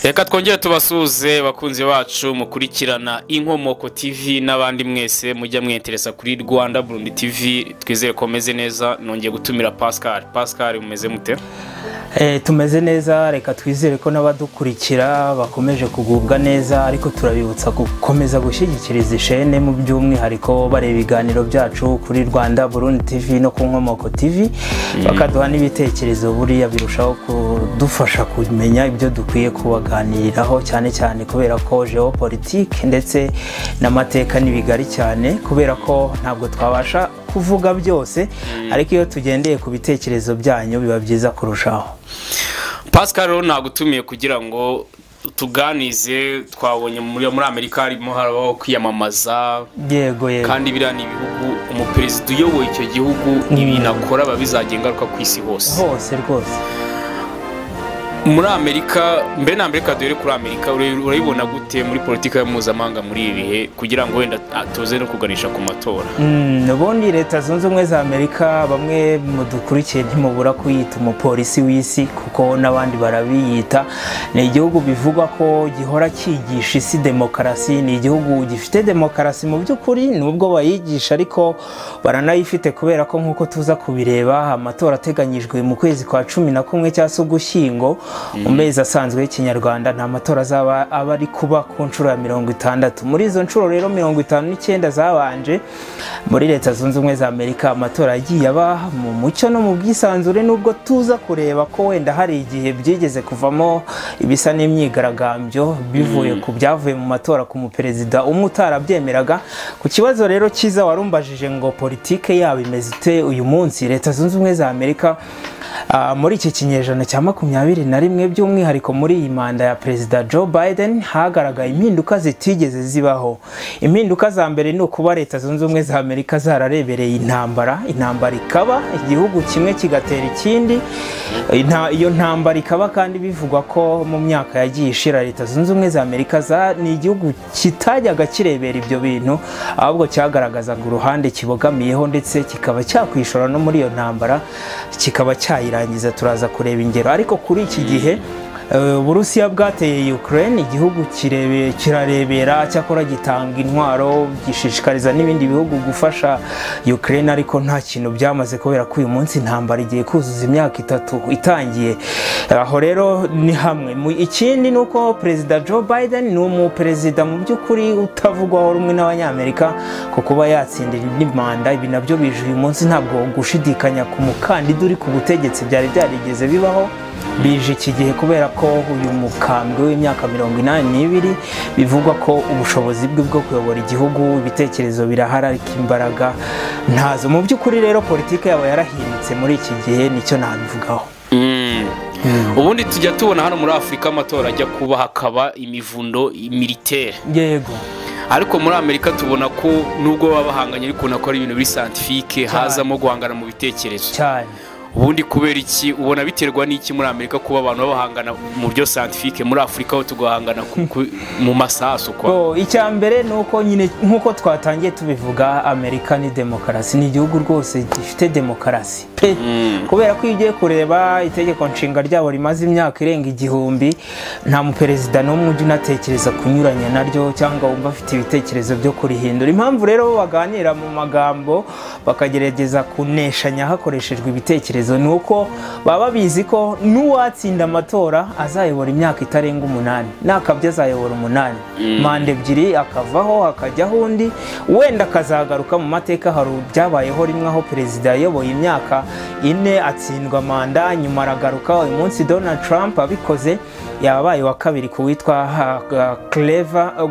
Reka twongere tubasuze bakunzi bacu mukurikirana Inkomoko TV n'abandi mwese mujya mwenteresa kuri Rwanda Burundi TV. Twizere ko meze neza. Nongeye gutumira Pascal mumeze mute? Tumeze neza, reka twizere ko n'abadukurikira bakomeje kugubwa neza, ariko turabibutsa gukomeza gushyigikiriza ishene mu by'umwihariko bareba ibiganiro byacu kuri Rwanda Burundi TV no ku Nkomoko TV, bakaduha n'ibitekerezo buriya birushaho kudufasha kumenya ibyo dukwiye kubaganiriraho, cyane cyane kubera ko geopolitique ndetse n'amateka ni bigari cyane, kubera ko ntabwo twabasha kuvuga byose, ariko iyo tugendeye ku bitekerezo byanyu biba byiza kurushaho. Pascal nagutumiye kugira ngo tuganize. Twabonye muri Amerika harimo harabaho kwiyamamaza, yego kandi birani ibihugu umuperezida uyoboye icyo gihugu n'ibintu akora babizagengaruka ku isi hose rwose. Muri Amerika, mbe na Amerika dore kuri Amerika urayibona gute muri politika mpuzamahanga muri ibi bihe, kugira ngo wenda tuze no kuganisha ku matora? Ubundi leta zunze ubumwe za Amerika bamwe mudukurikiye ntimubura kuyita umupolisi w'isi, kuko n'abandi barabiyita. Ni igihugu bivugwa ko gihora cyigisha isi demokarasi, ni igihugu gifite demokarasi mu by'ukuri, nubwo bayigisha ariko baranayifite, kubera ko nk'uko tuza kubireba amatora ateganyijwe mu kwezi kwa 11 cyangwa Ugushyingo, mu mezi asanzwe y'ikinyarwanda nta matora azaba ari kuba ku nshuro ya 60. Muri izo nshuro rero 59 zabanje muri leta zunze ubumwe za Amerika, amatora yagiye aba mu mucyo no mu bwisanzure, nubwo tuza kureba ko wenda hari igihe byigeze kuvamo ibisa n'imyigaragambyo bivuye ku byavuye mu matora ku muperezida umwe utarabyemeraga. Ku kibazo rero cyiza warumbajije ngo politike yabo imeze ite uyu munsi, leta zunze ubumwe za Amerika muri iki kinyejana cya 21 by'umwihariko muri iyi manda ya Perezida Joe Biden hagaragaye impinduka zitigeze zibaho. Impinduka za mbere ni ukuba leta zunze ubumwe za Amerika zararebereye intambara ikaba, igihugu kimwe kigatera ikindi. Iyo ntambara ikaba kandi bivugwa ko mu myaka yagiye ishira leta zunze ubumwe za Amerika ni igihugu kitajyaga kirebera ibyo bintu, ahubwo cyagaragazaga uruhande kibogamiyeho, ndetse kikaba cyakwishora no muri iyo ntambara kikaba cyayirangiza. Turaza kureba ingero, ariko kuri iki gihe Uburusiya bwateye Ukraine, igihugu kirarebera, cyakora gitanga intwaro, gishishikariza n'ibindi bihugu gufasha Ukraine, ariko nta kintu byamaze, kubera ko uyu munsi intambara igiye kuzuza imyaka 3 itangiye. Aho rero ni hamwe. Ikindi nuko Perezida Joe Biden ni umuperezida mu by'ukuri utavugwaho rumwe n'abanyamerika ko kuba yatsindira indi manda. Ibi nabyo bije uyu munsi, ntabwo gushidikanya ku mukandida uri ku butegetsi byari byarigeze bibaho, bije iki gihe kubera ko uyu mukambwe w'imyaka 82 bivugwa ko ubushobozi bwe bwo kuyobora igihugu, ibitekerezo birahari ariko imbaraga ntazo. Mu by'ukuri rero politike yabo yarahindutse muri iki gihe, nicyo nabivugaho. Ubundi tujya tubona hano muri Afrika amatora ajya kuba hakaba imivundo militaire, yego, ariko muri Amerika tubona ko nubwo baba bahanganye ariko nako ari ibintu biri scientifique, hazamo guhangana mu bitekerezo cyane. Ubundi kubera iki ubona biterwa n'iki muri Amerika kuba abantu babahangana mu byo scientifique, muri Afrika ho tugahangana mu masasu kwa? Icya mbere nuko nyine nkuko twatangiye tubivuga, Amerika ni demokarasi, ni igihugu rwose gifite demokarasi pe, kubera ko igiye kureba itegeko nshinga ryabo rimaze imyaka irenga 1000, nta muperezida n'umwe ujya unatekereza kunyuranya naryo cyangwa wumva afite ibitekerezo byo kurihindura. Impamvu rero baganira mu magambo bakagerageza kuneshanya hakoreshejwe ibitekerezo, nuko baba bizi ko n'uwatsinda amatora azayobora imyaka itarenga 8, nakabye azayobora 8, manda 2 akavaho hakajyaho undi, wenda akazagaruka mu mateka. Hari byabayeho rimwe aho perezida yayoboye imyaka 4 atsindwa manda, nyuma aragaruka. Uyu munsi Donald Trump abikoze, yabaye wa kabiri ku witwa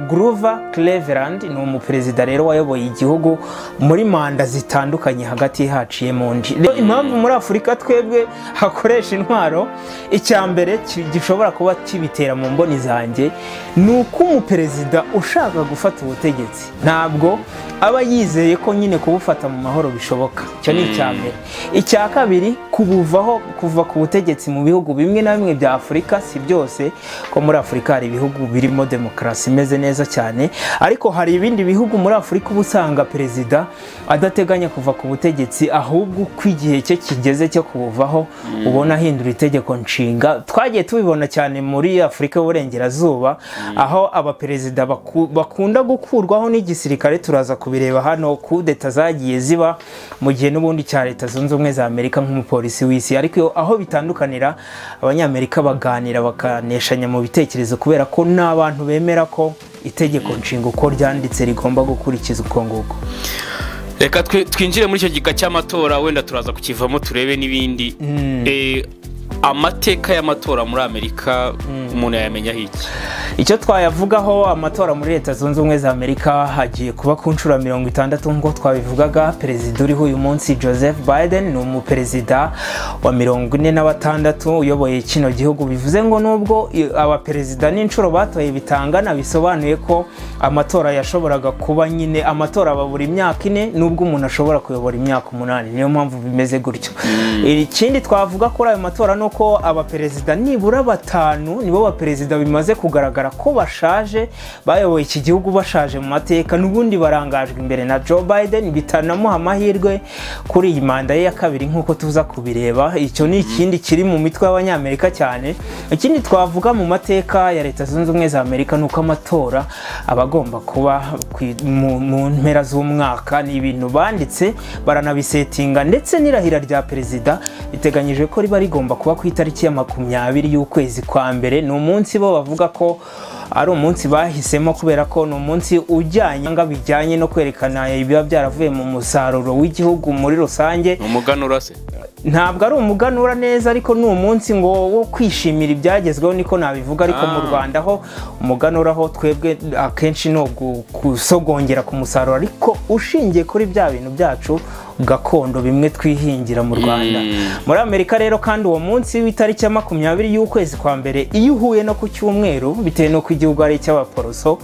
Grover Cleveland. Ni umuperezida rero wayoboye igihugu muri manda zitandukanye, hagati haciye mu ndi. Impamvu muri Afrika twebwe hakoresha intwaro, icya mbere gishobora kuba kibitera mu mboni zanjye, nuko umuperezida ushaka gufata ubutegetsi ntabwo aba yizeye ko nyine kubufata mu mahoro bishoboka. Cyo ni icya mbere. icya kabiri kuva ku butegetsi mu bihugu bimwe na bimwe bya Afurika, si byose ko muri Afurika hari ibihugu birimo demokarasi imeze neza cyane, ariko hari ibindi bihugu muri Afurika uba usanga perezida adateganya kuva ku butegetsi, ahubwo uko igihe cye kigeze cyo kubuvaho ubona ahindura itegeko nshinga. Twagiye tubibona cyane muri Afurika y'Uburengerazuba, aho abaperezida bakunda gukurwaho n'igisirikare. Turaza kubireba hano kudeta zagiye ziba mu gihe n'ubundi cya Leta Zunze Ubumwe za Amerika nk'umupolisi w'isi, ariko aho bitandukanira abanyamerika baganira bakaneshanya mu bitekerezo, kubera ko n'abantu bemera ko itegeko nshinga uko ryanditse rigomba gukurikizwa uko nguko. Reka twinjire muri icyo gika cy'amatora, wenda turaza kukivamo turebe n'ibindi. Amateka y'amatora muri Amerika umuntu yamenyaho iki? Icyo twayavugaho, amatora muri Leta Zunze Ubumwe za Amerika hagiye kuba ku nshuro 60 ngo twabivugaga. Perezida uriho uyu munsi Joseph Biden ni umuperezida wa 46 uyoboye kino gihugu. Bivuze ngo nubwo abaperezida n'inshuro batoye bitangana, bisobanuye ko amatora yashoboraga kuba nyine amatora buri imyaka 4, nubwo umuntu ashobora kuyobora imyaka 8. Niyo mpamvu bimeze gutyo. Ikindi twavuga kuri ayo matora nuko abaperezida nibura 5 nibo baperezida bimaze kugaragara ko bashaje, bayoboye iki gihugu bashaje mu mateka, n'ubundi barangajwe imbere na Joe Biden, bitanamuha amahirwe kuri iyi manda ye ya kabiri nk'uko tuza kubireba. Icyo ni ikindi kiri mu mitwe y'abanyamerika cyane. Ikindi twavuga mu mateka ya Leta Zunze Ubumwe za Amerika nuko amatora abagomba kuba mu mpera z'umwaka. Ni ibintu banditse baranabisetinga, ndetse n'irahira rya perezida biteganyije ko riba rigomba kuba ku itariki ya 20 y'ukwezi kwa mbere. Ni umunsi bo bavuga ko ari umunsi bahisemo kubera ko ni umunsi ujyanye bijyanye no kwerekana ibiba byaravuye mu musaruro w'igihugu muri rusange. Umuganura se? Ntabwo ari umuganura neza, ariko ni umunsi ngo wo kwishimira ibyagezweho, niko nabivuga. Ariko mu Rwanda ho umuganura ho twebwe akenshi no gusogongera ku musaruro, ariko ushingiye kuri bya bintu byacu gakondo bimwe twihingira mu Rwanda. Muri Amerika rero kandi uwo munsi w'itariki ya 20 y'ukwezi kwa mbere iyo uhuye no ku cyumweru, bitewe no igihugu ari icy'abaporoso,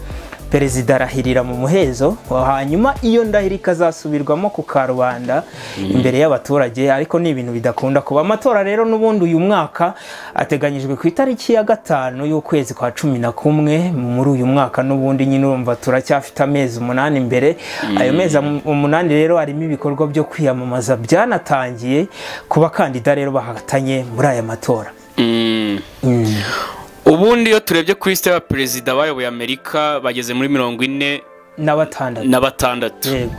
perezida arahirira mu muhezo, hanyuma iyo ndahiro ikazasubirwamo ku karubanda imbere y'abaturage. Ariko ni ibintu bidakunda kuba. Amatora rero n'ubundi uyu mwaka ateganyijwe ku itariki ya 5 y'ukwezi kwa 11 muri uyu mwaka. N'ubundi nyine urumva turacyafite amezi 8 imbere. Ayo mezi 8 rero harimo ibikorwa byo kwiyamamaza byanatangiye ku bakandida rero bahatanye muri aya matora. Ubundi iyo turebye kuri liste y'abaperezida bayoboye Amerika bageze muri 46. Yego.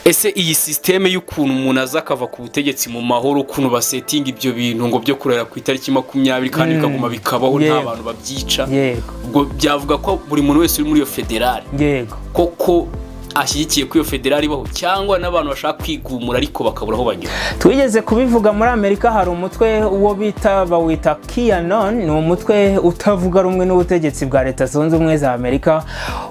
Ese iyi systeme y'ukuntu umuntu azakava ku butegetsi mu mahoro, ukuntu basetinga ibyo bintu ngo byo kurera ku itariki 20 kandi bikaguma bikabaho nta bantu babyica, ubwo byavuga ko buri muntu wese uri muri iyo federale koko ashyigikiye ko iyo federali baho, cyangwa n'abantu bashaka kwigumura ariko bakabura aho banyura? Twigeze kubivuga muri Amerika, hari umutwe uwo bawita QAnon. Ni umutwe utavuga rumwe n'ubutegetsi bwa Leta Zunze Ubumwe za Amerika,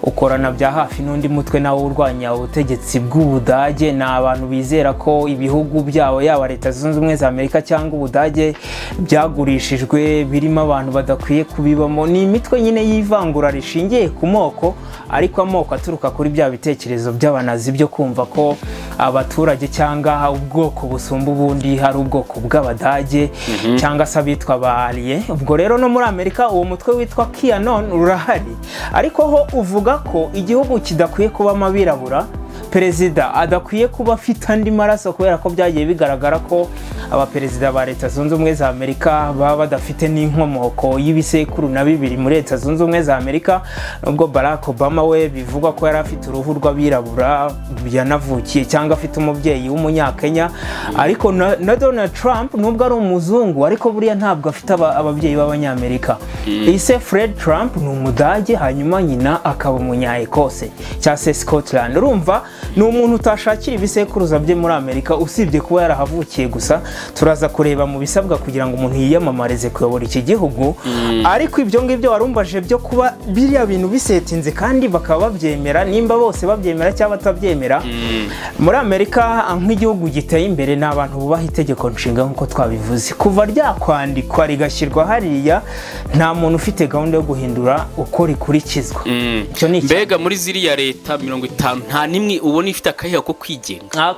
ukorana bya hafi n'undi mutwe nawo urwanya ubutegetsi bw'Ubudage. Ni abantu bizera ko ibihugu byabo, yaba Leta Zunze Ubumwe za Amerika cyangwa Ubudage, byagurishijwe, birimo abantu badakwiye kubibamo. Ni imitwe nyine y'ivangura rishingiye ku moko, ariko amoko aturuka kuri bya bitekerezo by'abanazi byo kumva ko abaturage cyangwa ubwoko busumba ubundi hari ubwoko bw'Abadage cyangwa se abitwa Abariye. Ubwo rero no muri Amerika uwo mutwe witwa QAnon urahari, ariko ho uvuga ko igihugu kidakwiye kuba amabirabura, perezida adakwiye kuba afite andi maraso, kubera ko byagiye bigaragara ko abaperezida ba Leta Zunze Ubumwe za Amerika baba badafite n'inkomoko y'ibisekuru na bibiri muri Leta Zunze Ubumwe za Amerika. Nubwo Barack Obama we bivugwa ko yari afite uruhu rw'abirabura yanavukiye cyangwa afite umubyeyi w'umunyakenya, ariko na Donald Trump nubwo ari umuzungu, ariko buriya ntabwo afite ababyeyi b'abanyamerika. Ise Fred Trump ni Umudage, hanyuma nyina akaba umunya-Ekose cyangwa se Scotland. Urumva ni umuntu utashakira ibisekuruza bye muri Amerika, usibye kuba yarahavukiye gusa. turaza kureba mu bisabwa kugira ngo umuntu yiyamamarize kuyobora iki gihugu ariko ibyo ngibyo warumbaje byo kuba biriya bintu bisetinze kandi bakaba babyemera nimba bose babyemera cyangwa batabyemera muri Amerika nk'igihugu giteye imbere n'abantu bubaha itegeko nshinga nk'uko twabivuze kuva ryakwandikwa rigashyirwa hariya nta muntu ufite gahunda yo guhindura uko rikurikizwa mbega muri ziriya leta 50 nta nimwe ubona ifite akahiha ko kwigenga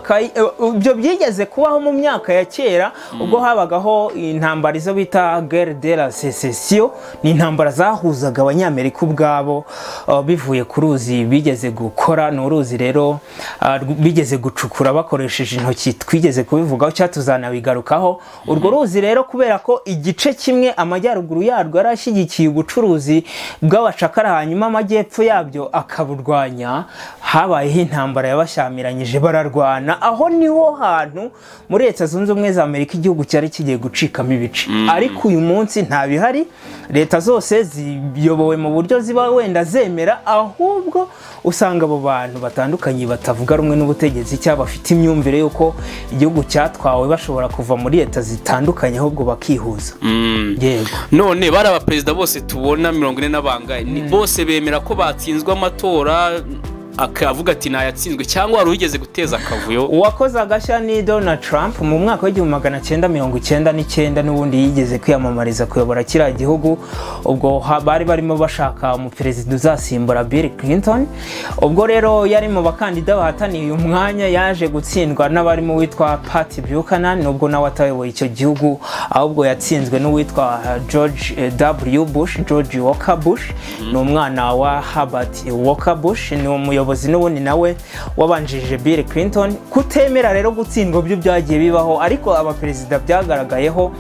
ibyo byigeze kubaho mu myaka ya kera ubwo habagaho intambara izo bita guerre de la sécession ni intambara zahuzaga abanyamerika ubwabo bivuye ku ruzi bigeze gukora n'uruzi rero bigeze gucukura bakoresheje intoki twigeze kubivugaho cyatuzanabigarukaho urwo ruzi rero kubera ko igice kimwe amajyaruguru yarwo yarashyigikiye ubucuruzi bw'abacakara hanyuma amajyepfo yabyo akaburwanya habayeho intambara yabashyamiranyije bararwana aho niho hantu muri Leta Zunze Ubumwe za Amerika igihugu cyari kigiye gucikamo ibice ariko uyu munsi nta bihari leta zose ziyobowe mu buryo ziba wenda zemera ahubwo usanga abo bantu batandukanye batavuga rumwe n'ubutegetsi cyangwa bafite imyumvire yuko igihugu cyatwawe bashobora kuva muri leta zitandukanye ahubwo bakihuza yego none bari abaperezida bose tubona 40 n'abangaye ni bose bemera ko batsinzwe amatora akavuga ati nayatsinzwe cyangwa wari wigeze guteza akavuyo uwakoze agashya ni Donald Trump mu mwaka wa 1999 n'ubundi yigeze kwiyamamariza kuyobora kiriya gihugu ubwo bari barimo bashaka umuperezida uzasimbura Bill Clinton ubwo rero yari mu bakandida bahataniye uyu mwanya yaje gutsindwa n'abarimo witwa Pat Buchanan nubwo nawe atayoboye icyo gihugu ahubwo yatsinzwe n'uwitwa George Walker Bush ni umwana wa Herbert Walker Bush ni umuyobozi n'ubundi nawe wabanjije Bill Clinton kutemera rero gutsindwa byo byagiye bibaho ariko abaperezida byagaragayeho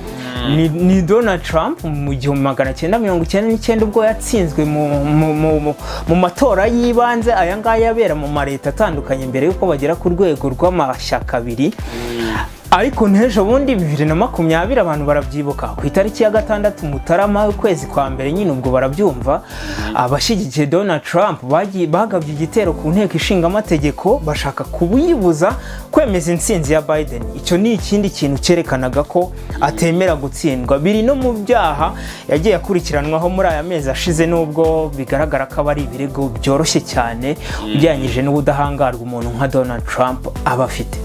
ni Donald Trump mu 1999 ubwo yatsinzwe mu matora y'ibanze aya ngaya yabera mu mareta atandukanye mbere yuko bagera ku rwego rw'amashyaka abiri ariko n'ejo bundi 2020 abantu barabyibuka ku itariki ya 6 Mutarama ukwezi kwa mbere nyine ubwo barabyumva abashyigikiye Donald Trump bagabye igitero ku nteko ishinga amategeko bashaka kubuyibuza kwemeza intsinzi ya Biden icyo ni ikindi kintu cyerekanaga ko atemera gutsindwa biri no mu byaha yagiye akurikiranwaho muri aya mezi ashize nubwo bigaragara ko ari ibirego byoroshye cyane ujyanyije n'ubudahangarwa umuntu nka Donald Trump aba afite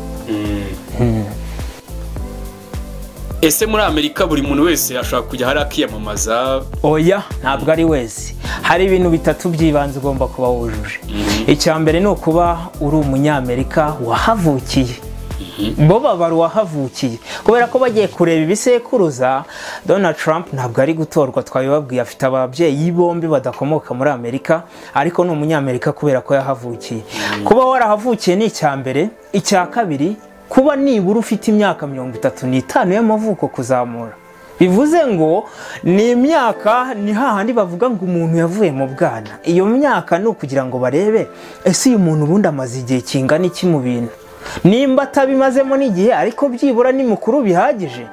ese muri Amerika buri muntu wese ashobora kujya hari akiyamamaza oya ntabwo ari wese hari ibintu bitatu by'ibanze ugomba kuba wujuje icya mbere ni ukuba uri umunyamerika wahavukiye bo baba wahavukiye kubera ko bagiye kureba ibisekuruza Donald Trump ntabwo ari gutorwa twabibabwiye afite ababyeyi bombi badakomoka muri Amerika ariko ni umunyamerika kubera ko yahavukiye kuba warahavukiye ni icya mbere icya kabiri kuba nibura ufite imyaka 35 y'amavuko kuzamura bivuze ngo ni imyaka ni hahandi bavuga ngo umuntu yavuye mu bwana iyo myaka ni ukugira ngo barebe ese uyu muntu ubundi amaze igihe kingana iki mu bintu nimba atabimazemo n'igihe ariko byibura ni mukuru bihagije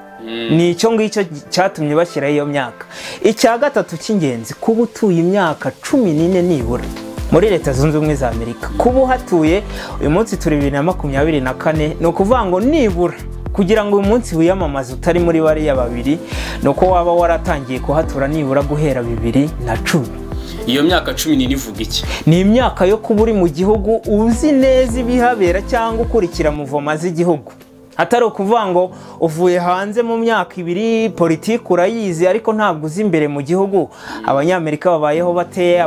ni icyo ngicyo cyatumye bashyiraho iyo myaka icya gatatu cy'ingenzi kuba utuye imyaka 14 nibura muri Leta Zunze Ubumwe za Amerika kuba uhatuye uyu munsi turi 2024 no kuvuga ngo nibura kugira ngo uyu munsi wiyamamaze utari muri bariya babiri nuko waba waratangiye kuhatura nibura guhera 2010 iyo myaka 10 nivuga iki ni imyaka yo kuba uri mu gihugu uzi neza ibihabera cyangwa ukurikira muvoma z'igihugu atari ukuvuga ngo uvuye hanze mu myaka 2 politiki urayizi ariko ntabwo uzi imbere mu gihugu abanyamerika babayeho bate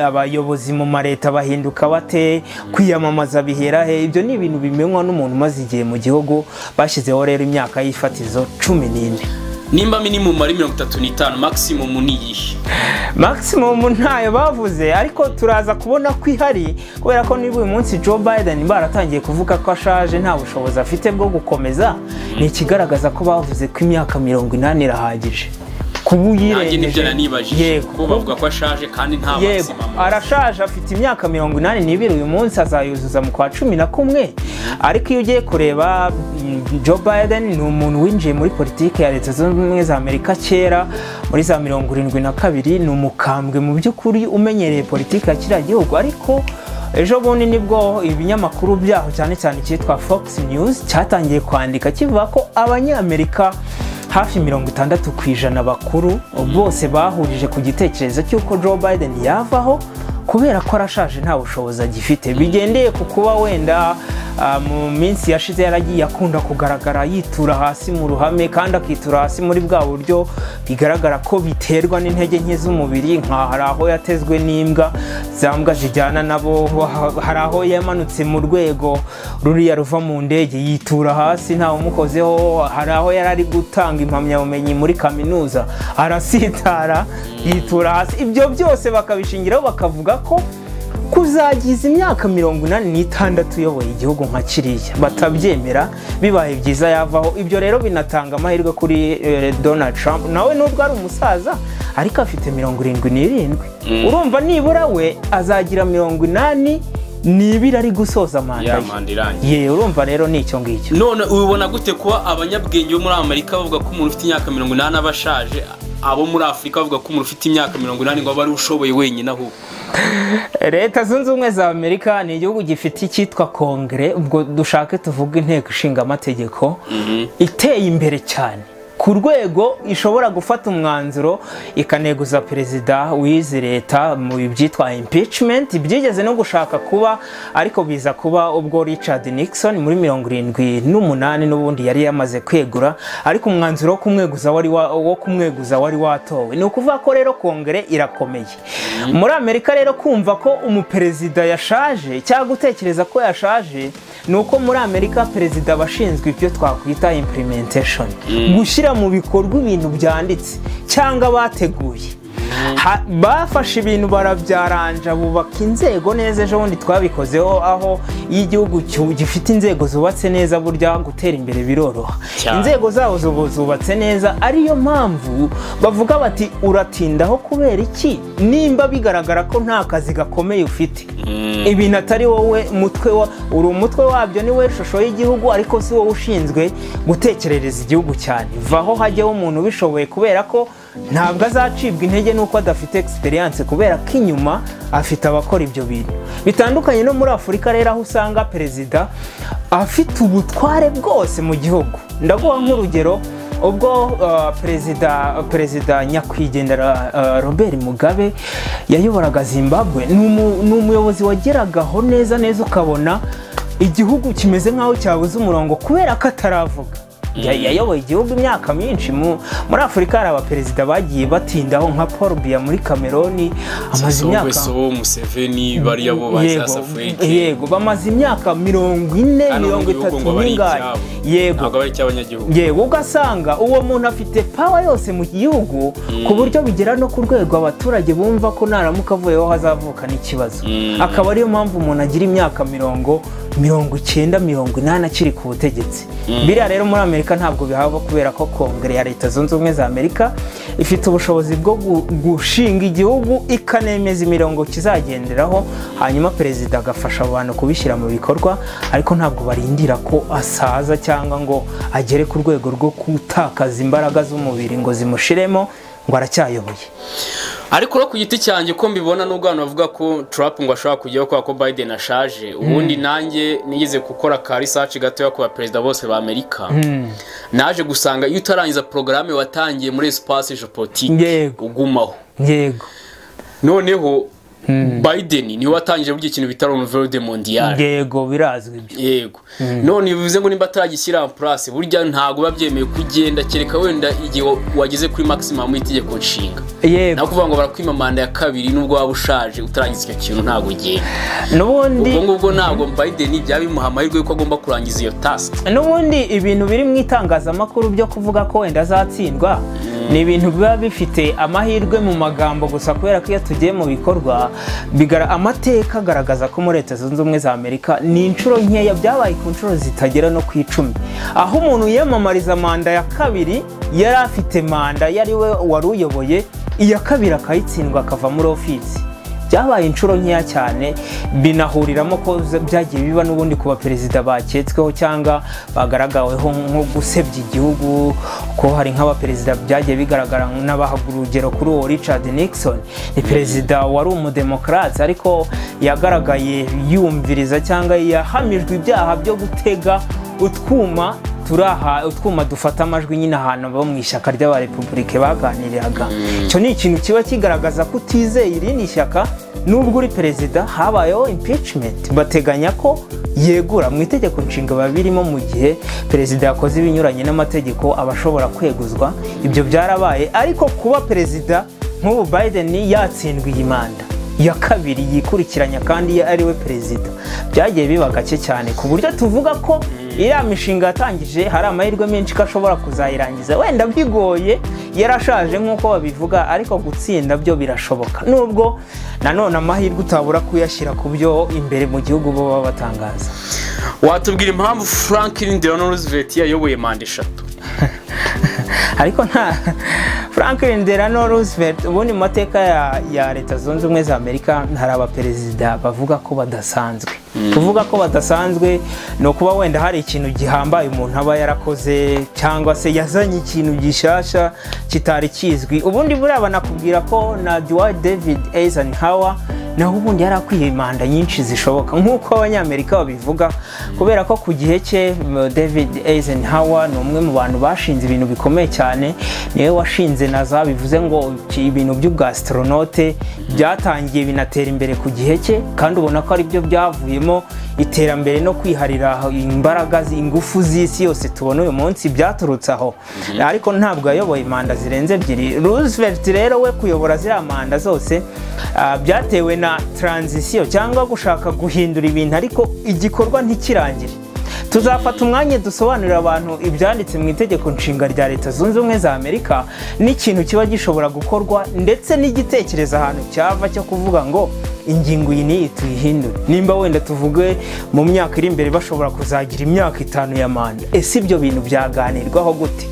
abayobozi mu mareta bahinduka bate kwiyamamaza bihera he ibyo ni ibintu bimenywa n'umuntu maze igihe mu gihugu bashyizeho rero imyaka y'ifatizo 14 nimba minimum ari 35 maximum ni yihe maximum ntayo bavuze ariko turaza kubona ko ihari kubera ko niba uyu munsi Joe Biden baratangiye kuvuga ko ashaje nta bushobozi afite bwo gukomeza ni ikigaragaza ko bavuze ko imyaka 80 irahagije kubuyirengeje kuko bavuga ko ashaje kandi nta maximum arashaje afite imyaka 82 uyu munsi azayuzuza mu kwa 11 ariko iyo ugiye kureba Joe Biden ni umuntu winjiye muri politiki ya Leta Zunze Ubumwe za Amerika kera muri za 72 ni umukambwe mu by'ukuri umenyereye politiki ya kiriya gihugu ariko ejo bundi nibwo ibinyamakuru byaho cyane cyane cyitwa Fox News cyatangiye kwandika kivuga ko abanyamerika hafi 60% bakuru bose bahurije ku gitekerezo cy'uko Joe Biden yavaho kubera ko arashaje nta bushobozi agifite bigendeye ku kuba wenda mu minsi yashize yaragiye akunda kugaragara yitura hasi mu ruhame kandi akitura hasi muri bwa buryo bigaragara ko biterwa n'intege nke z'umubiri nka hari aho yatezwe n'imbwa zambwa zijyana nabo hari aho yamanutse mu rwego ruriya ruva mu ndege yitura hasi nta umukozeho hari aho yarari gutanga impamyabumenyi muri kaminuza arasitara yitura hasi ibyo byose bakabishingiraho bakavuga ko kuzagiza imyaka 86 uyoboye igihugu nka kiriya batabyemera bibaye byiza yavaho ibyo rero binatanga amahirwe kuri Donald Trump nawe nubwo ari umusaza ariko afite 77 urumva nibura we azagira 80 nibira ari gusoza manda ye urumva rero nicyo ngicyo none ubibona gute kuba abanyabwenge bo muri Amerika bavuga ko umuntu ufite imyaka 80 abashaje abo muri Afrika bavuga ko umuntu ufite imyaka 80 ngo bari ushoboye wenyine aho Leta Zunze Ubumwe za Amerika ni igihugu gifite cyitwa Kongere ubwo dushake tuvuga inteko ishinga amategeko iteye imbere cyane ku rwego ishobora gufata umwanzuro ikaneguza perezida w'izi leta mu byitwa impeachment byigeze no gushaka kuba ariko biza kuba ubwo Richard Nixon muri 78 n'ubundi yari yamaze kwegura ariko umwanzuro wo kumweguza wari watowe ni ukuvuga ko rero Kongere irakomeye muri Amerika rero kumva ko umuperezida yashaje cyangwa gutekereza ko yashaje nuko muri Amerika perezida bashinzwe ibyo twakwita implementation gushyira mu bikorwa ibintu byanditse cyangwa bateguye bafashe ibintu barabyaranja bubaka inzego neza ejo bundi twabikozeho aho igihugu gifite inzego zubatse neza burya gutera imbere biroroha inzego zabo zubatse neza ariyo mpamvu bavuga bati uratindaho kubera iki nimba bigaragara ko nta kazi gakomeye ufite ibintu atari wowe uri umutwe wabyo ni we shusho y'igihugu ariko si wowe ushinzwe gutekerereza igihugu cyane vaho hajyeho umuntu ubishoboye kubera ko ntabwo azacibwa intege nuko adafite experience kubera ko inyuma afite abakora ibyo bintu bitandukanye no muri Afurika rero aho usanga perezida afite ubutware bwose mu gihugu ndaguha nk'urugero ubwo perezida nyakwigendera Robert Mugabe yayoboraga Zimbabwe ni umuyobozi wageragaho neza ukabona igihugu kimeze nk'aho cyabuze umurongo kubera ko ataravuga yayoboye igihugu imyaka myinshi muri Afurika hari abaperezida bagiye batindaho nka Paul Biya muri Cameroon amaze imyaka Museveni bari yabo basafurike yego bamaze imyaka 40-30 n'ingahe yego yego ugasanga uwo muntu afite power yose mu gihugu ku buryo bigera no ku rwego abaturage bumva ko naramuka avuyeho hazavuka n'ikibazo akaba ariyo mpamvu umuntu agira imyaka 90-80 akiri ku butegetsi biriya rero muri Amerika ntabwo bihaba kubera ko Kongere ya Leta Zunze Ubumwe za Amerika ifite ubushobozi bwo gushinga igihugu ikanemeza imirongo kizagenderaho hanyuma perezida agafasha abantu kubishyira mu bikorwa ariko ntabwo barindira ko asaza cyangwa ngo agere ku rwego rwo gutakaza imbaraga z'umubiri ngo zimushiremo ngo aracyayoboye ariko no ku giti cyanjye ko mbibona n'ubwo abantu bavuga ko Trump ngo ashobora kujyaho kwa ko Biden ashaje ubundi nanjye nigeze gukora ka research gato yo kuba perezida bose ba Amerika naje gusanga iyo utarangiza programme watangiye muri espace géopolitique ugumaho yego noneho Biden ni watangije buryo ikintu bitaro nouvelle de mondiale yego birazwi yego none bivuze ngo nimba atagishyira en place burya ntago babyemeye kugenda kereka wenda igihe wageze kuri maximum y'itegeko nshinga yego nakuvuga ngo barakwima manda ya kabiri nubwo waba ushaje utarangiza icyo kintu ntago ugenda nubundi ubwo ntago Biden byabimuha amahirwe yuko agomba kurangiza iyo task nubundi ibintu biri mu itangazamakuru byo kuvuga ko wenda azatsindwa ni ibintu biba bifite amahirwe mu magambo gusa kubera ko iyo tugiye mu bikorwa amateka agaragaza ko muri Leta Zunze Ubumwe za Amerika ni inshuro nkeya byabaye ku nshuro zitagera no ku 10 aho umuntu yiyamamariza manda ya kabiri yari afite manda yari we wari uyoboye iya kabiri akayitsindwa akava muri ofisi byabaye inshuro nkeya cyane, binahuriramo ko byagiye biba n'ubundi ku baperezida baketsweho cyangwa bagaragaweho nko gusebya igihugu, ko hari nk'abaperezida byagiye bigaragara n'abahabwa urugero kuri uwo Richard Nixon. Ni perezida wari umudemokrate ariko yagaragaye yumviriza cyangwa yahamijwe ibyaha byo gutega utwuma dufata amajwi nyine ahantu bo mu ishyaka ry'abarepublike baganiriraga. Icyo ni ikintu kiba kigaragaza ko utizeye irindi shyaka nubwo uri perezida. Habayeho impeachment, bateganya ko yegura mu itegeko nshinga babirimo mu gihe perezida yakoze ibinyuranye n'amategeko aba ashobora kweguzwa. Ibyo byarabaye, ariko kuba perezida nk'ubu Biden yatsindwa iyi manda ya kabiri yikurikiranya kandi ari we perezida, byagiye biba gake cyane ku buryo tuvuga ko iriya mishinga yatangije hari amahirwe menshi ko ashobora kuzayirangiza, wenda bigoye yarashaje nk'uko babivuga, ariko gutsinda byo birashoboka, nubwo nanone amahirwe utabura kuyashyira ku byo imbere mu gihugu bo baba batangaza. Watubwira impamvu Franklin Delano Roosevelt yayoboye manda 3? Ariko nta Franklin Delano Roosevelt, ubundi mu mateka ya Leta Zunze Ubumwe za Amerika hari abaperezida bavuga ko badasanzwe. Kuvuga ko badasanzwe no kuba wenda hari ikintu gihambaye umuntu aba yarakoze cyangwa se yazanye ikintu gishasha kitari kizwi. Ubundi buriya banakubwira ko na Dwight David Eisenhower naho ubundi yari akwiye manda nyinshi zishoboka nk'uko abanyamerika babivuga, kubera ko ku gihe cye David Eisenhower ni umwe mu bantu bashinze ibintu bikomeye cyane. Niwe washinze NASA, bivuze ngo ibintu by'ubwastronaute byatangiye binatera imbere ku gihe cye, kandi ubona ko ari byo byavuyemo iterambere no kwiharira imbaraga ingufu z'isi yose tubona uyu munsi byaturutse aho. Ariko ntabwo yayoboye manda zirenze 2. Roosevelt rero we kuyobora ziriya manda zose byatewe na transition cyangwa gushaka guhindura ibintu ariko igikorwa ntikirangire. Tuzafata umwanya dusobanurira abantu ibyanditse mu itegeko nshinga rya Leta Zunze Ubumwe za Amerika n'ikintu kiba gishobora gukorwa, ndetse n'igitekerezo ahantu cyava cyo kuvuga ngo ingingo iyi niyi tuyihindure. Nimba wenda tuvuge mu myaka iri imbere bashobora kuzagira imyaka 5 ya manda, ese ibyo bintu byaganirwaho gute?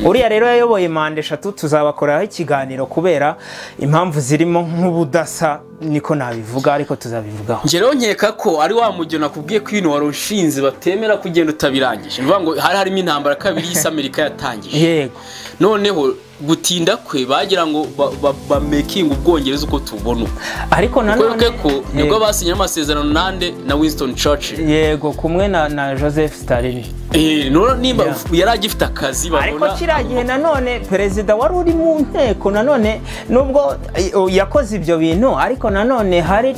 Uriya rero yayoboye manda 3, tuzabakoraho ikiganiro kubera impamvu zirimo nk'ubudasa, niko nabivuga, ariko tuzabivugaho. Njyewe nkeka ko ari wa mujyo nakubwiye ko ibintu warushinze batemera kugenda utabirangije. Nivuga ngo harimo intambara kabiri y'isi Amerika yatangije. Yego. Noneho gutinda kwe bagira ngo ba making ubwongereza uko tubona. Ariko nanone ko nibwo basinye amasezerano nande na Winston Churchill. Yego, kumwe na Joseph Stalin. None nimba yari agifite akazi babona. Ariko kiragihe nanone perezida wari uri mu nteko nanone nubwo yakoze ibyo bintu, ariko nanone hari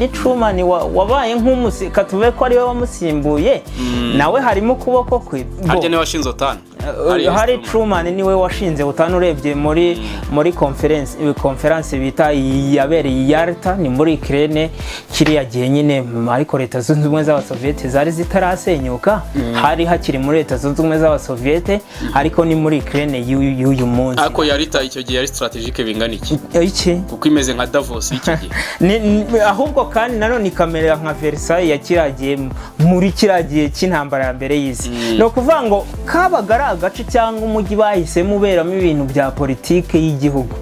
Truman wabaye nk'umusika tuve ko ari we wamusimbuye, nawe harimo kuboko kwe. Harya ne washinze OTAN. Hari Truman niwe washinze OTAN. Urebye muri conference bita yabereye Yalta ni muri Ukraine kiriya gihe nyine, ariko Leta Zunze Ubumwe z'Abasoviete zari zitarasenyuka. Hari hakiri muri Leta Zunze Ubumwe z'Abasoviete, ariko ni muri Ukraine y'uyu munsi. Ariko Yalta icyo gihe yari strategique bingana iki kuko imeze nka Davos icyo gihe. Ahubwo kandi nanone ikamera nka Versailles ya kiragiye muri kiragiye cy'intambara ya mbere y'isi. No kuvuga ngo kabagara agace cyangwa umujyi bahisemo uberamo ibintu bya politike y'igihugu,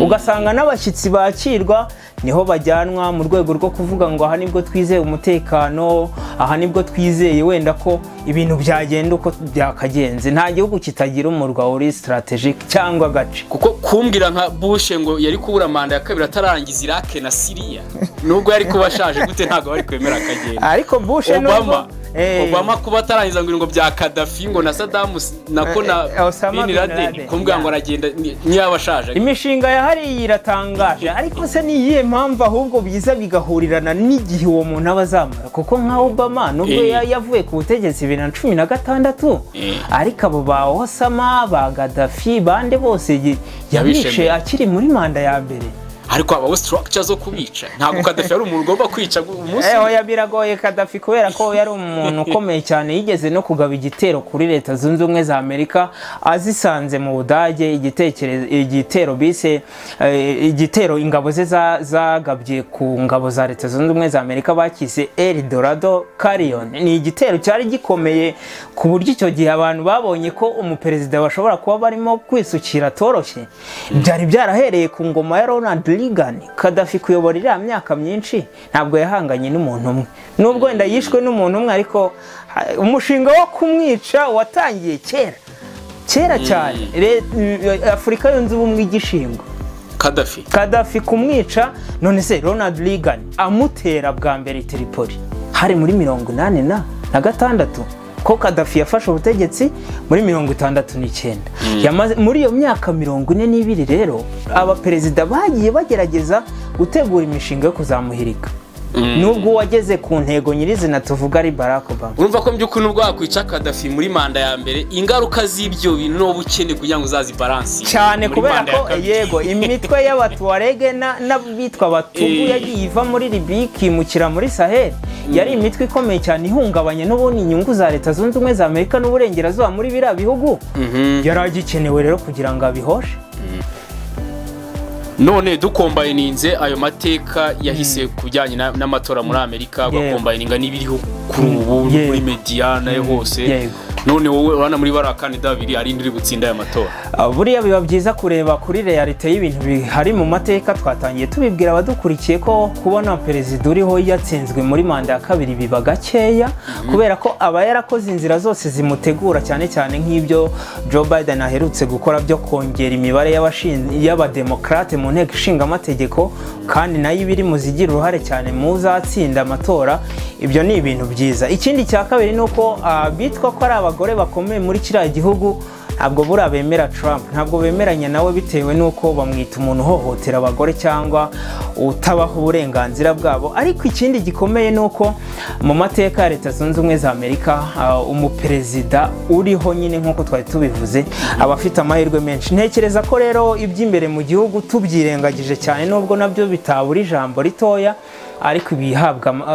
ugasanga n'abashyitsi bakirwa niho bajyanwa mu rwego rwo kuvuga ngo aha nibwo twizeye umutekano, aha nibwo twizeye wenda ko ibintu byagenda uko byakagenze. Nta gihugu kitagira umurwa uri strategic cyangwa agace. Kuko kumbwira nka Bush ngo yari kubura manda ya kabiri atarangiza Iraq na Syria, nubwo yari kubashaje gute ntago bari kwemera akagenda. Ariko Bush Obama kuba atarangiza ngo bya Gaddafi ngo na Saddam nako na Bin Laden kumbwira ngo aragenda ntiyabashaje. Imishinga yahari iratangaje, ariko se ni iyihe mpamvu ahubwo biza bigahurirana n'igihe uwo muntu abazamara? Kuko nka Obama nubwo yavuye ku butegetsi 2016, ariko abo ba Osama ba Gaddafi bande bose yabishe akiri muri manda ya mbere. Ariko aba structure zo kubica ntabwo Gaddafi yari umuntu ugomba kwica umunsi. Oya, biragoye Gaddafi kubera ko yari umuntu ukomeye cyane, yigeze no kugaba igitero kuri Leta Zunze Ubumwe za Amerika azisanze mu Budage. Igitero bise igitero ingabo ze zagabye ku ngabo za Leta Zunze Ubumwe za Amerika bakise El Dorado Carrion. Ni igitero cyari gikomeye ku buryo icyo gihe abantu babonye ko umuperezida bashobora kuba barimo kwisukira toroshye. Byari byarahereye ku ngoma ya Ronald Reagan. Gaddafi kuyobora iriya myaka myinshi ntabwo yahanganye n'umuntu umwe, nubwo wenda yishwe n'umuntu umwe, ariko umushinga wo kumwica watangiye kera cyane. Afurika yunze ubumwe igishingwa Gaddafi kumwica, none se Ronald Reagan amutera bwa mbere Tripoli hari muri 1986 ko Gaddafi yafashe ubutegetsi muri 1969. Yamaze muri iyo myaka 42 rero abaperezida bagiye bagerageza gutegura imishinga yo kuzamuhirika, nubwo wageze ku ntego nyirizina tuvuga ari Barack Obama. Urumva ko by'ukuri nubwo wakwica Gaddafi muri manda ya mbere, ingaruka z'ibyo bintu no bukene kugira ngo uzazi balance cyane, kubera ko yego imitwe y'abatuarege n'abitwa Batubu yagiye iva muri Libya ikimukira muri Sahel, yari imitwe ikomeye cyane ihungabanye n'ubundi inyungu za Leta Zunze Ubumwe za Amerika n'uburengerazuba muri biriya bihugu. Yaragikenewe rero kugira ngo abihoshe. None dukombayininze ayo mateka yahise kujyanye n'amatora muri Amerika, gakombayininga n'ibiriho kuri ubu muri media nayo hose. None wowe urana muri barakandida babiri ari ndiri gutsinda aya matora. Buriya biba byiza kureba kuri realite y'ibintu bihari mu mateka. Twatangiye tubibwira abadukurikiye ko kubona perezida uriho yatsinzwe muri manda ya kabiri biba gakeya, kubera ko aba yarakoze inzira zose zimutegura, cyane cyane nk'ibyo Joe Biden aherutse gukora byo kongera imibare y'abademokrate mu nteko ishinga amategeko, kandi nayo ibiri muzigira uruhare cyane mu zatsinda amatora. Ibyo ni ibintu byiza. Ikindi cya kabiri nuko bitwa ko ari abagore bakomeye muri kiriya gihugu ntabwo buriya bemera Trump, ntabwo bemeranya nawe bitewe nuko bamwita umuntu uhohotera abagore cyangwa utabaho uburenganzira bwabo. Ariko ikindi gikomeye nuko mu mateka ya Leta Zunze Ubumwe za Amerika umuperezida uriho nyine nk'uko twari tubivuze aba afite amahirwe menshi. Ntekereza ko rero iby'imbere mu gihugu tubyirengagije cyane, nubwo nabyo bitabura ijambo ritoya, ariko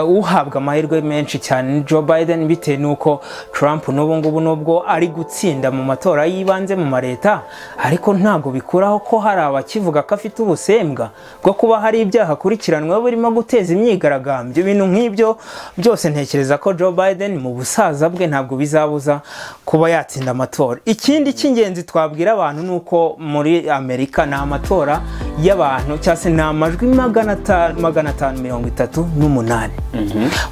uhabwa amahirwe menshi cyane ni Joe Biden, bitewe nuko Trump n'ubu ngubu nubwo ari gutsinda mu matora yibanze mu mareta, ariko ntago bikuraho ko hari abakivuga ko afite ubusembwa bwo kuba hari ibyaha akurikiranwe burimo guteza imyigaragambyo. Ibintu nk'ibyo byose ntekereza ko Joe Biden mu busaza bwe ntabwo bizabuza kuba yatsinda amatora. Ikindi cy'ingenzi twabwira abantu nuko muri Amerika ni amatora y'abantu, cyangwa se ni amajwi 538.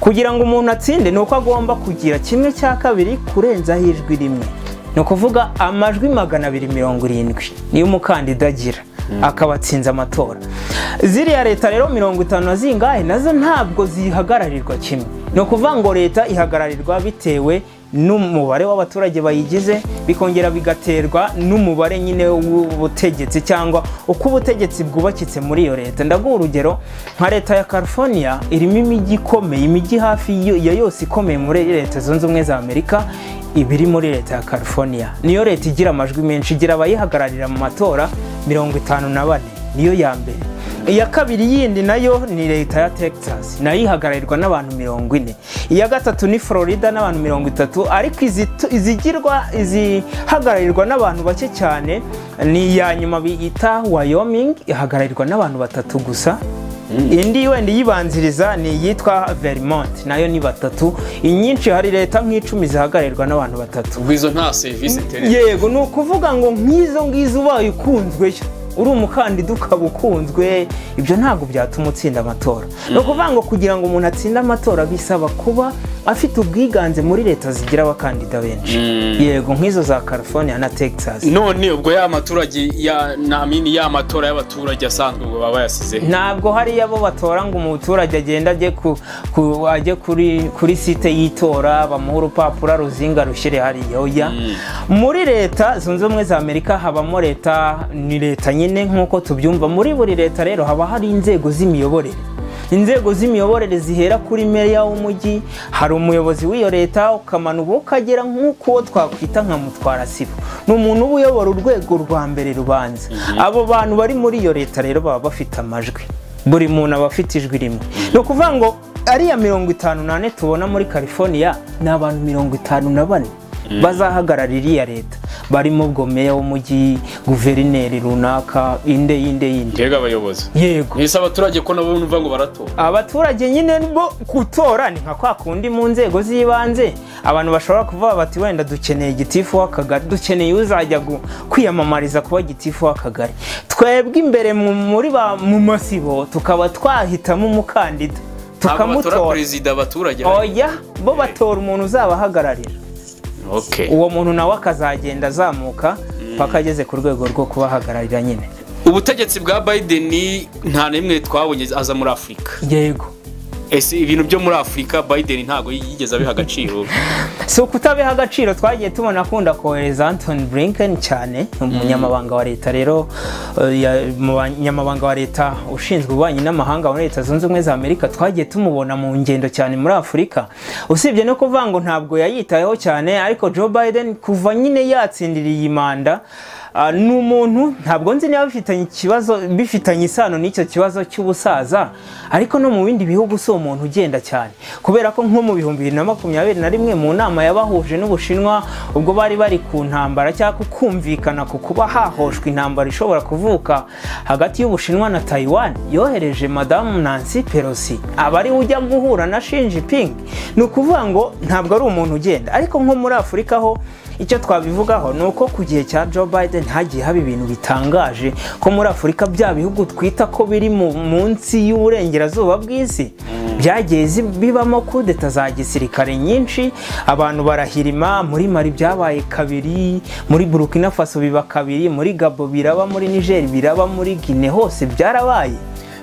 Kugira ngo umuntu atsinde nuko agomba kugira 1/2 kurenzaho ijwi rimwe, no kuvuga amajwi 270 niyo umukandida agira akaba atsinze amatora. Ziriya leta rero 50 zingahe nazo ntabwo zihagararirwa kimwe, no kuvuga ngo leta ihagararirwa bitewe n'umubare w'abaturage bayigize, bikongera bigaterwa n'umubare nyine w'ubutegetsi cyangwa uko ubutegetsi bwubakitse muri iyo leta. Ndaguha urugero nka leta ya California irimo imijyi ikomeye, imijyi hafi ya yose ikomeye muri Leta Zunze Ubumwe za Amerika ibiri muri leta ya California. Niyo leta igira amajwi menshi, igira abayihagararira mu matora 54, niyo ya mbere. Iya kabiri yindi nayo ni leta ya Texas, nayo ihagararirwa n'abantu 40. Iya gatatu ni Florida n'abantu 30, ariko izihagararirwa n'abantu bake cyane ni ya nyuma bita Wyoming, ihagararirwa n'abantu 3 gusa. Indi wenda yibanziriza ni yitwa Vermont, nayo ni 3. Inyinshi hari leta nk'icumi zihagararirwa n'abantu 3. Ubwizo nta service terene. Yego, no kuvuga ngo nk'izo ngizo ubaye ukunzwe uri umukandida ukaba ukunzwe, ibyo ntabwo byatuma utsinda amatora. No kuvuga ngo kugira ngo umuntu atsinde amatora bisaba kuba afite ubwiganze muri leta zigira abakandida benshi. Yego, nk'izo za California na Texas. None ubwo ya maturage ya matora y'abaturage asanzwe ubwo baba yasize, ntabwo hari yabo batora ngo umuturage agenda ajye kuri site yitora bamuha urupapuro ruzinga rushyire hariya. Oya, muri Leta Zunze Ubumwe za Amerika habamo leta, ni leta nyine nk'uko tubyumva. Muri buri leta rero haba hari inzego z'imiyoborere. Inzego z'imiyoborere zihera kuri meya w'umujyi, hari umuyobozi w'iyo leta, ukamanuka ukagera nk'uko twakwita nka mutwara sibo, ni umuntu uba uyobora urwego rwa mbere rubanza. Abo bantu bari muri iyo leta rero baba bafite amajwi, buri muntu aba afite ijwi rimwe. No kuvuga ngo ariya 54 tubona muri California ni abantu 54. bazahagararira iriya leta barimo ubwo meya w'umujyi guverineri runaka inde yego abayobozi yego nisa abaturage ko nabo numva ngo baratora abaturage nyine bo gutora ni nka kwa kundi mu nzego z'ibanze abantu bashobora kuvuga bati wenda dukeneye gitifu w'akagari dukeneye uzajya kwiyamamariza kuba gitifu w'akagari twebwe imbere mu masibo tukaba twahitamo umukandida tukamutora perezida abaturage oya bo batora umuntu uzabahagararira uwo muntu nawe akazagenda azamuka paka ageze ku rwego rwo kubahagararira nyine ubutegetsi bwa Biden nta n'imwe twabonye aza muri Afurika yego ese ibintu byo muri Afurika Biden ntago yigeze abiha agaciro so kutabiha agaciro twagiye tubona akunda kohereza Anthony Blinken cyane umunyamabanga wa leta rero umunyamabanga wa leta ushinzwe ububanyi n'amahanga muri Leta Zunze Ubumwe za Amerika twagiye tumubona mu ngendo cyane muri Afurika usibye no kuvuga ngo ntabwo yayitayeho cyane ariko Joe Biden kuva nyine yatsindiriye iyi manda n'umuntu ntabwo nzi niba bifitanye isano n'icyo kibazo cy'ubusaza ariko no mu bindi bihugu so umuntu ugenda cyane kubera ko nko mu 2021 mu nama yabahuje n'Ubushinwa ubwo bari ku ntambara cyangwa kumvikana ku kuba hahoshwe intambara ishobora kuvuka hagati y'Ubushinwa na Taiwan yohereje Madame Nancy Pelosi abari ujya guhura na Xi Jinping ni ukuvuga ngo ntabwo ari umuntu ugenda ariko nko muri Afurika ho icyo twabivugaho nuko ku gihe cya Joe Biden hagiye haba ibintu bitangaje ko muri Afurika bya bihugu twita ko biri munsi y'uburengerazuba bw'isi byagiye bibamo kudeta za gisirikare nyinshi abantu barahirima muri Mali byabaye kabiri muri Burkina Faso biba kabiri muri Gabon biraba muri Niger biraba muri Guinea hose byarabaye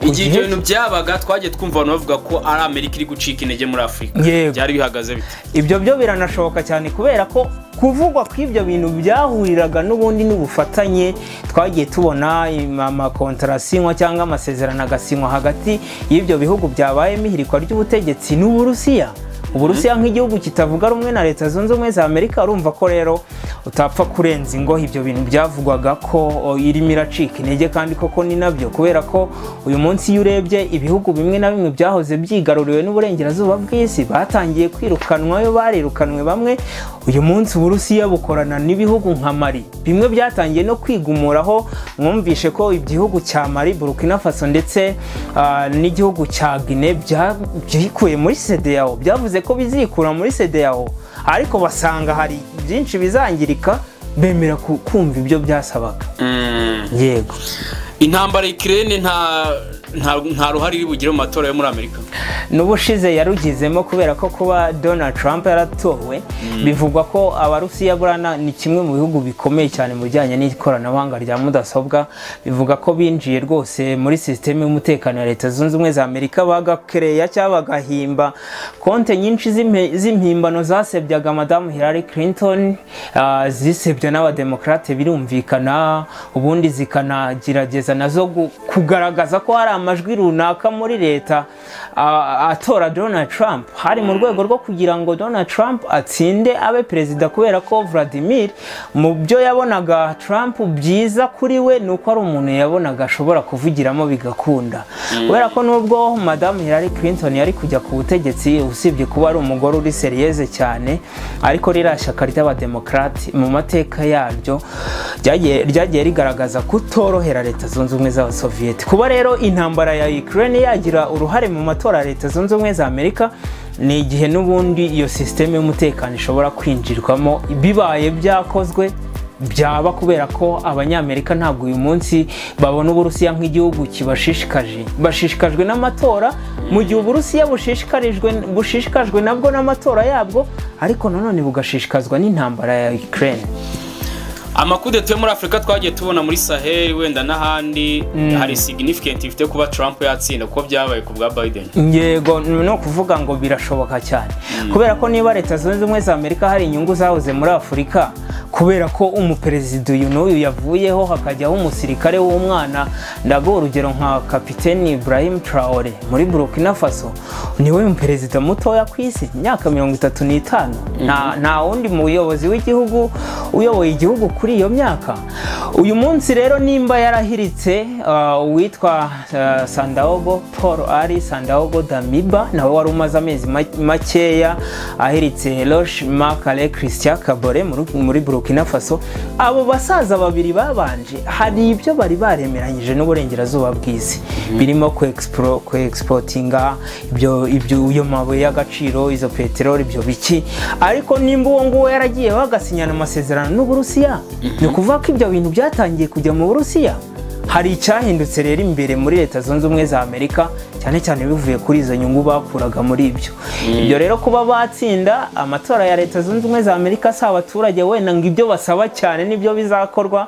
igihe ibintu byabaga twagiye twumva abantu bavuga ko ari Amerika iri gucika intege muri Afurika byari bihagaze bite ibyo byo biranashoboka cyane kubera ko kuvugwa kw'ibyo bintu byahuriraga n'ubundi n'ubufatanye twagiye tubona amakontrasinywa cyangwa amasezerano agasinywa hagati y'ibyo bihugu byabaye mihirikwa ry'ubutegetsi n'Uburusiya Uburusiya nk'igihugu kitavuga rumwe na Leta Zunze Ubumwe za Amerika urumva ko rero utapfa kurenza ingo ibyo bintu byavugwaga ko irimo iracika intege kandi koko ni nabyo kubera ko uyu munsi iyo urebye ibihugu bimwe na bimwe byahoze byigaruriwe n'uburengerazuba bw'isi batangiye kwirukanwayo barirukanwe bamwe uyu munsi Uburusiya bukorana n'ibihugu nka Mali bimwe byatangiye no kwigumuraho mwumvishe ko igihugu cya Mali Burkina Faso ndetse n'igihugu cya Guinea byikuye muri CEDEAO byavuze ko bizikura muri CEDEAO ariko basanga hari byinshi bizangirika bemera kumva ibyo byasabaga yego intambara Ukraine nta ruhari iri bugire mu matora yo muri Amerika n'ubushize yarugizemo kubera ko kuba Donald Trump yaratowe bivugwa ko abarusiya burana ni kimwe mu bihugu bikomeye cyane mu bijyanye n'ikoranabuhanga rya mudasobwa bivuga ko binjiye rwose muri systeme y'umutekano ya Leta Zunze Ubumwe za Amerika bagakereya cyangwa bagahimba konte nyinshi z'impimbano zasebyaga Madame Hillary Clinton zisebya n'abademokrate birumvikana ubundi zikanagerageza nazo kugaragaza ko hari amajwi runaka muri leta atora Donald Trump hari mu rwego rwo kugira ngo Donald Trump atsinde abe perezida kubera ko Vladimir mu byo yabonaga Trump byiza kuri we nuko ari umuntu yabonaga ashobora kuvugiramo bigakunda kubera ko nubwo Madame Hillary Clinton yari kujya ku butegetsi usibye kuba ari umugore uri serieze cyane ariko rirashyaka ry'abademokrate mu mateka yaryo ryagiye rigaragaza kutorohera Leta Zunze Ubumwe z'Abasovieti kuba rero intambara ya Ukraine yagira uruhare mu matora ya Leta Zunze Ubumwe za Amerika ni igihe n'ubundi iyo systeme y'umutekano ishobora kwinjirwamo bibaye byakozwe byaba kubera ko abanyamerika ntabwo uyu munsi babona Uburusiya nk'igihugu bashishikajwe n'amatora mu gihe Uburusiya bushishikajwe nabwo n'amatora yabwo ariko nanone bugashishikazwa n'intambara ya Ukraine amakudeta yo muri Afurika twagiye tubona muri Sahel wenda n'ahandi hari significant ifite kuba Trump yatsinda kuko byabaye ku bwa Biden yego no kuvuga ngo birashoboka cyane kubera ko niba Leta Zunze Ubumwe za Amerika hari inyungu zahoze muri Afurika kubera ko umuperezida uyu n'uyu yavuyeho hakajyaho umusirikare w'umwana, ndago urugero nka kapiteni Ibrahim Traore muri Burkina Faso, niwe muperezida mutoya ku isi, imyaka 35. Nta wundi muyobozi w'igihugu uyoboye igihugu kuri iyo myaka. Uyu munsi rero nimba yarahiritse uwitwa Sandaogo Paul Ali Sandaogo Damiba, nawe wari umaze amezi makeya ahiritse Roch Marc Christian Kabore muri Burkina Faso. Abo basaza babiri babanje hari ibyo bari baremeranyije n'uburengerazuba bw'isi, birimo ku exportinga ibyo mabuye y'agaciro, izo peteroli, ibyo biki. Ariko nimba uwo nguwo yaragiye bagasinyana amasezerano n'Uburusiya, ni kuvuga ko ibyo bintu byatangiye kujya mu Burusiya. Hari icyahindutse rero imbere muri Leta Zunze Ubumwe za Amerika, cyane cyane bivuye kuri izo nyungu bakuraga muri ibyo. Ibyo rero kuba batsinda amatora ya Leta Zunze Ubumwe za Amerika, si abaturage wenda ngo ibyo basaba cyane nibyo bizakorwa,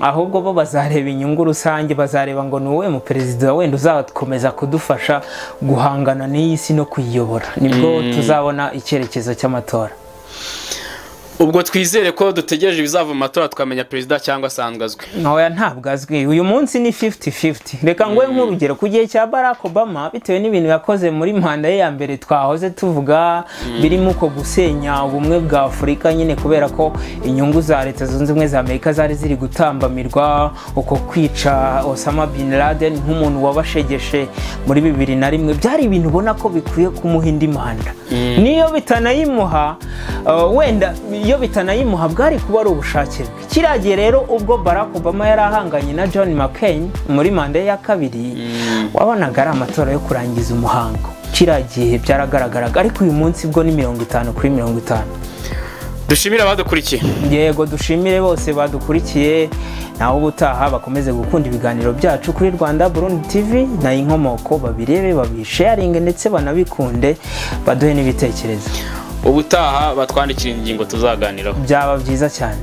ahubwo bo bazareba inyungu rusange, bazareba ngo ni uwe mu perezida wenda uzakomeza kudufasha guhangana n'iyi si no kuyiyobora. Nibwo tuzabona icyerekezo cy'amatora. Ubwo twizere ko dutegereje ibizava mu matora tukamenya perezida cyangwa asanzwe azwi. Oya, ntabwo azwi. Uyu munsi ni 50-50. Reka ngwe nk'urugero ku gihe cya Barack Obama, bitewe n'ibintu yakoze muri manda ye ya mbere twahoze tuvuga, birimo uko gusenya ubumwe bwa Afurika nyine, kubera ko inyungu za Leta Zunze Ubumwe za Amerika zari ziri gutambamirwa, uko kwica Osama bin Laden nk'umuntu wabashegeshe muri 2001, byari ibintu ubona ko bikwiye kumuha indi manda. Niyo bitanayimuha wenda iyo bitanayimuha bwari kuba ari ubushake bwe. Kiragiye rero ubwo Barack Obama yari ahanganye na John McCain muri manda ya kabiri, wabonaga ari amatora yo kurangiza umuhango. Kiragiye byaragaragaraga, ariko uyu munsi bwo ni 50-50. Dushimire abadukurikiye. Yego, dushimire bose badukurikiye. Naho ubutaha bakomeze gukunda ibiganiro byacu kuri Rwanda Burundi TV na Inkomoko, babirebe, babisharinge ndetse banabikunde, baduhe n'ibitekerezo. Ubutaha batwandikira ingingo tuzaganiraho. Byaba byiza cyane.